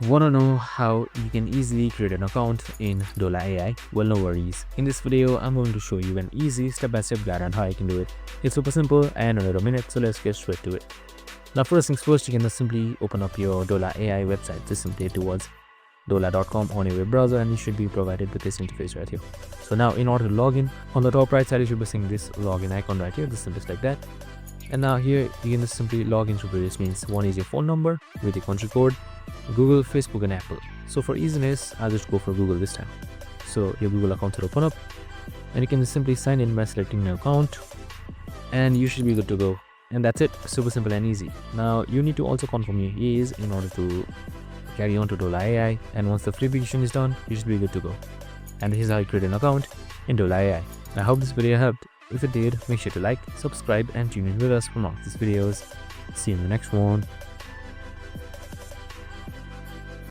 Want to know how you can easily create an account in Dola AI? Well, no worries. In this video, I'm going to show you an easy step-by-step guide on how you can do it. It's super simple and under a minute, so let's get straight to it. Now, first things first, you can just simply open up your Dola AI website. Just simply towards dola.com on your web browser, and you should be provided with this interface right here. So now, in order to log in, on the top right side, you should be seeing this login icon right here. Just simply like that. And now here, you can just simply log into various means. One is your phone number with your country code, Google, Facebook, and Apple. So for easiness, I'll just go for Google this time. So your Google account will open up, and you can just simply sign in by selecting your account, and you should be good to go. And that's it, super simple and easy. Now you need to also confirm your ease in order to carry on to Dola AI, and once the verification is done, you should be good to go. And this is how you create an account in Dola AI. I hope this video helped. If it did, make sure to like, subscribe, and tune in with us for more of these videos. See you in the next one.